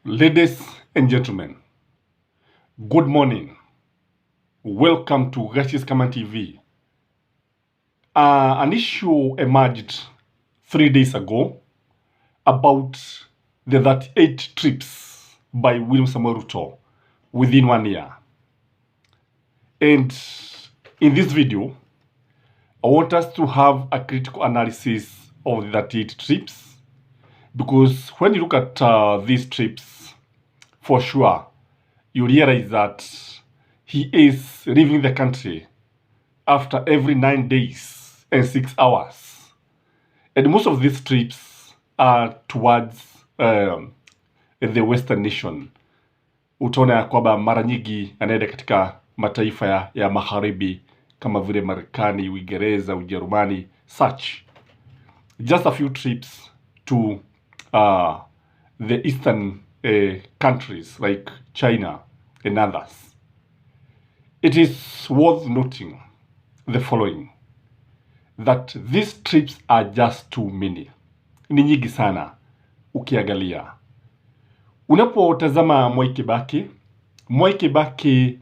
Ladies and gentlemen, good morning. Welcome to Gashis Kaman TV. An issue emerged 3 days ago about the 38 trips by William Samoei Ruto within 1 year. And in this video, I want us to have a critical analysis of the 38 trips, because when you look at these trips, for sure, you realize that he is leaving the country after every 9 days and 6 hours. And most of these trips are towards the Western nation. Utaona ya kwamba mara nyingi anaenda katika mataifa ya magharibi kama vile Marekani, Uingereza, Ujerumani, such. Just a few trips to the eastern countries like China and others. It is worth noting the following, that these trips are just too many. Ni nyingi sana ukiangalia. Unapotazama Mwai Kibaki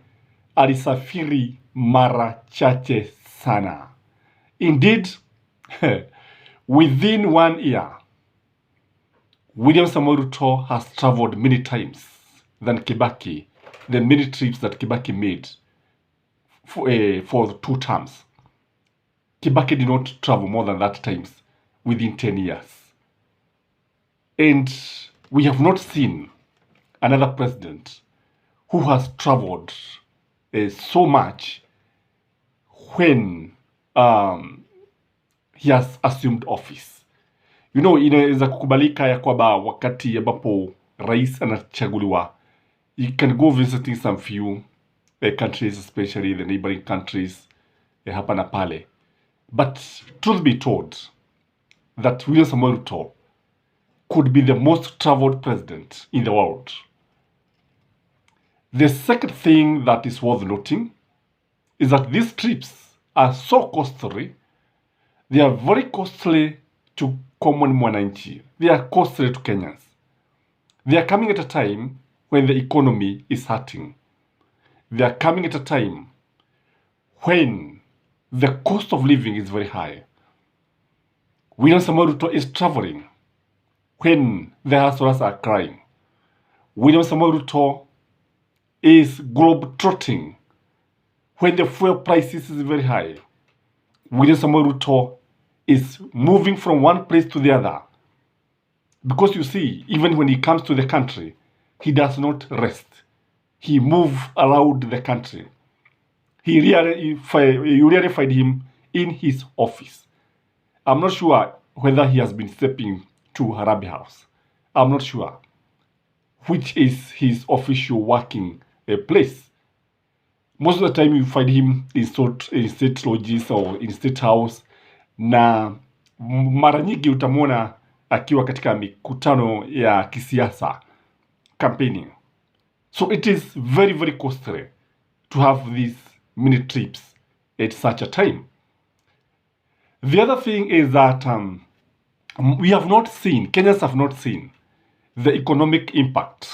alisafiri mara chache sana. Indeed, within 1 year, William Samoei Ruto has traveled many times than Kibaki, the many trips that Kibaki made for 2 terms. Kibaki did not travel more than that times within 10 years. And we have not seen another president who has traveled so much when he has assumed office. You know, inaweza kukubalika ya kwamba wakati ambapo rais anachaguliwa, you can go visiting some few countries, especially the neighboring countries hapa na pale. But truth be told, that William Samoei Ruto could be the most traveled president in the world. The second thing that is worth noting is that these trips are so costly. They are very costly to common mwananchi. They are costly to Kenyans. They are coming at a time when the economy is hurting. They are coming at a time when the cost of living is very high. William Samoei Ruto is traveling when the hustlers are crying. William Samoei Ruto is globe-trotting when the fuel prices is very high. William Samoei Ruto is moving from one place to the other. Because you see, even when he comes to the country, he does not rest. He moves around the country. You really find him in his office. I'm not sure whether he has been stepping to Harambee House. I'm not sure which is his official working place. Most of the time you find him in state lodges or in state house, na mara nyingi utamwona akiwa katika mikutano ya kisiasa, campaigning. So it is very, very costly to have these many trips at such a time. The other thing is that Kenyans have not seen the economic impact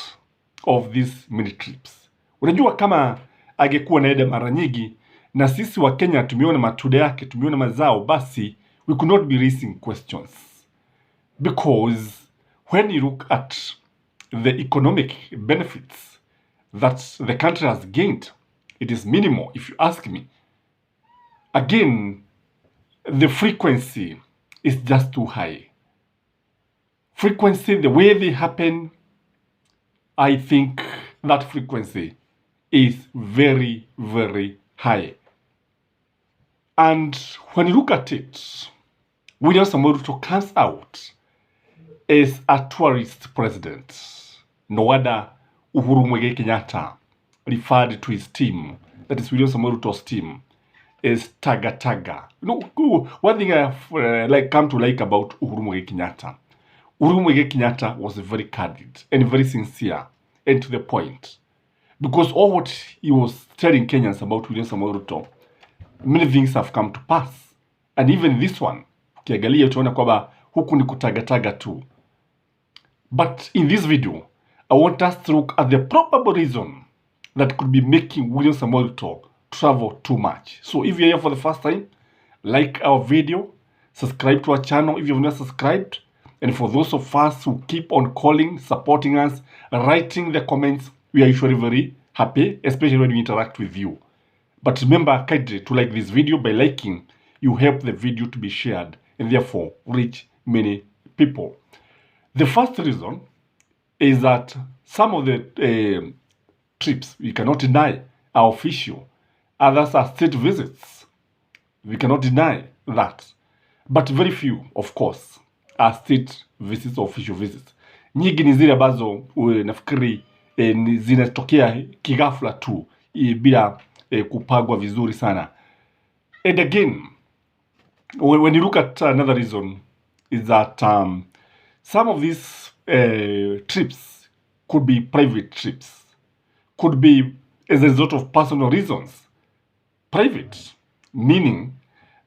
of these many trips. Unajua kama angekuwa naenda mara nyingi na sisi wa Kenya tumeona matunda yake, tumeona mazao, basi we could not be raising questions. Because when you look at the economic benefits that the country has gained, it is minimal, if you ask me. Again, the frequency is just too high. Frequency, the way they happen, I think that frequency is very, very high. And when you look at it, William Samoei Ruto comes out as a tourist president. No other Uhuru Muigai Kenyatta referred to his team, that is William Samoei Ruto's team, as Taga Taga. You know, one thing I have come to like about Uhuru Muigai Kenyatta, Uhuru Muigai Kenyatta was very candid and very sincere and to the point. Because all what he was telling Kenyans about William Samoei Ruto, many things have come to pass. And even this one, ukiangalia utaona kwamba huku ni kutagataga tu. But in this video, I want us to look at the probable reason that could be making William Samoei Ruto travel too much. So if you're here for the first time, like our video, subscribe to our channel if you've not subscribed. And for those of us who keep on calling, supporting us, writing the comments, we are usually very happy, especially when we interact with you. But remember, kindly to like this video. By liking, you help the video to be shared and therefore reach many people. The first reason is that some of the trips, we cannot deny, are official. Others are state visits. We cannot deny that. But very few, of course, are state visits or official visits. Nyingi ni zile ambazo nafikiri zinatokea kighafla tu bila kupagwa vizuri sana. And again, when you look at another reason is that some of these trips could be private trips, could be as a result of personal reasons. Private, meaning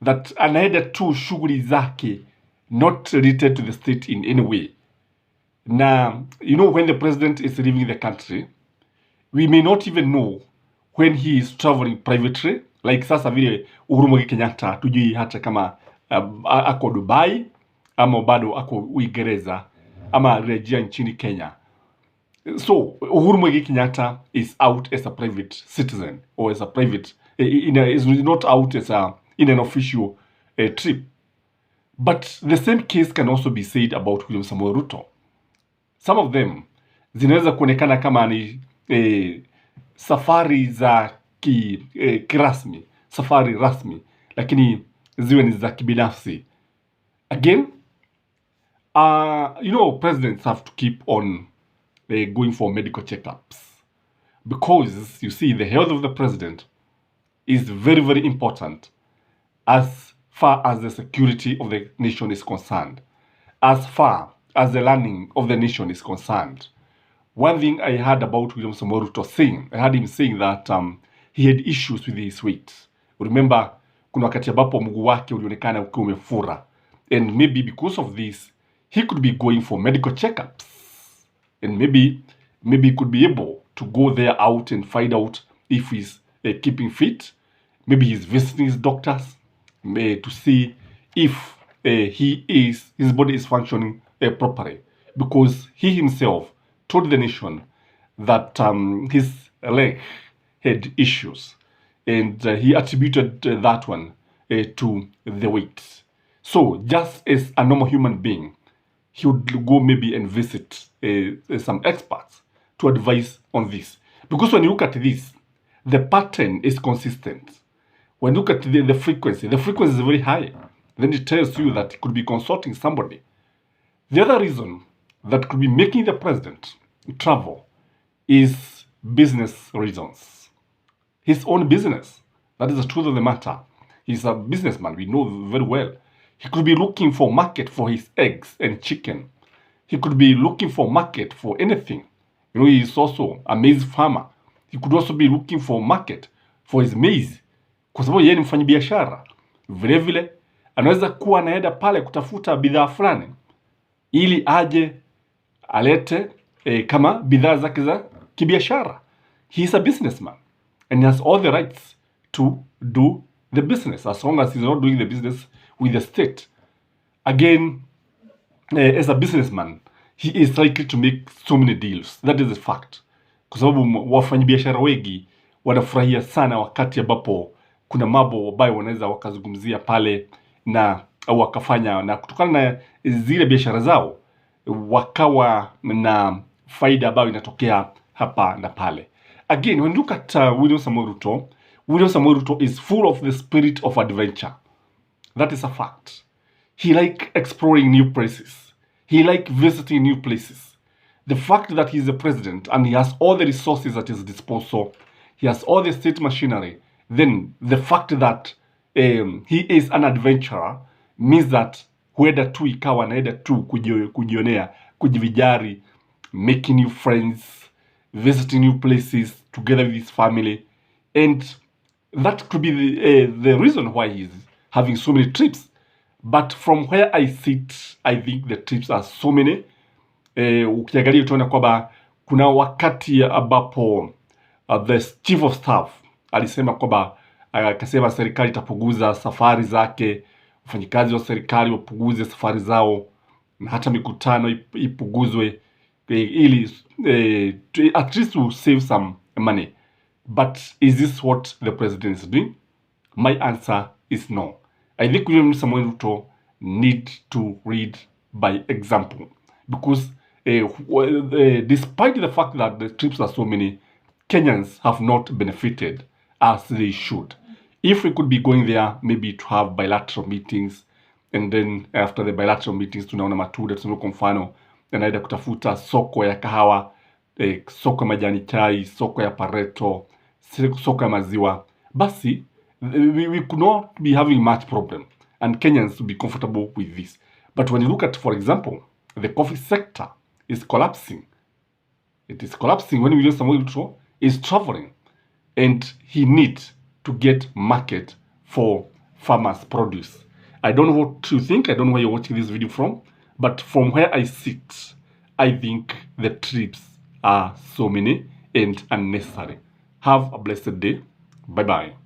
that anaenda tu shughuli zake, not related to the state in any way. Now, you know, when the president is leaving the country, we may not even know when he is traveling privately. Like sasa vile Uhuru Muigai Kenyatta, tujui hata kama ako Dubai, ama bado ako Uingereza, ama rejea nchini Kenya. So Uhuru Muigai Kenyatta is out as a private citizen, or as a private, is not out as in an official trip. But the same case can also be said about William Samoei Ruto. Some of them zinaweza kuonekana kama ni safari za kirasmi, safari rasmi, lakini ziwe ni za kibinafsi. Again, you know, presidents have to keep on going for medical checkups, because you see, the health of the president is very, very important as far as the security of the nation is concerned, as far as the learning of the nation is concerned. One thing I heard about William Samoei Ruto saying, I heard him saying that he had issues with his weight. Remember, kuna wakati ambapo mguu wake ulionekana ukiwa umefura, and maybe because of this he could be going for medical checkups, and maybe he could be able to go there out and find out if he's keeping fit. Maybe he's visiting his doctors to see if his body is functioning properly, because he himself told the nation that his leg had issues, and he attributed that one to the weight. So just as a normal human being, he would go maybe and visit some experts to advise on this. Because when you look at this, the pattern is consistent. When you look at the frequency is very high. Then it tells you that he could be consulting somebody. The other reason that could be making the president travel is business reasons. His own business. That is the truth of the matter. He's a businessman, we know very well. He could be looking for market for his eggs and chicken. He could be looking for market for anything. You know, he is also a maize farmer. He could also be looking for market for his maize, kwa sababu yeye ni mfanyabiashara. Vile vile anaweza kuwa anaenda pale kutafuta bidhaa fulani ili aje alete kama bidhaa zake za kibiashara. He is a businessman and he has all the rights to do the business as long as he's not doing the business with the state. Again, as a businessman, he is likely to make so many deals. That is a fact. Kwa sababu wafanyabiashara wengi wanafurahia sana wakati ambapo kuna mambo ambayo wanaweza wakazungumzia pale na wakafanya, na kutokana na zile biashara zao wakawa na faida ambayo inatokea hapa na pale. Again, when you look at William Samoei Ruto is full of the spirit of adventure. That is a fact. He like exploring new places. He like visiting new places. The fact that he's the president and he has all the resources at his disposal, he has all the state machinery, then the fact that he is an adventurer means that huenda tu ikawa naenda tu kujionea, kujivijari, making new friends, visiting new places together with his family. And that could be the reason why he's having so many trips. But from where I sit, I think the trips are so many. Ukiangalia utaona kwamba kuna wakati ambapo the chief of staff alisema kwamba akasema serikali itapunguza safari zake, wafanyikazi wa serikali wapunguze safari zao, na hata mikutano ipunguzwe ili at least to save some money. But is this what the president is doing? My answer is no. I think William Samoei Ruto need to lead by example, because despite the fact that the trips are so many, Kenyans have not benefited as they should. If we could be going there maybe to have bilateral meetings, and then after the bilateral meetings tunaona matunda, tuseme kwa mfano naenda kutafuta soko ya kahawa, soko ya majani chai, soko ya pareto, soko ya maziwa, basi we could not be having much problem and Kenyans would be comfortable with this. But when you look at, for example, the coffee sector is collapsing. It is collapsing when William Samoei Ruto is traveling, and he needs to get market for farmers' produce. I don't know what you think. I don't know where you're watching this video from, but from where I sit, I think the trips are so many and unnecessary. Have a blessed day. Bye-bye.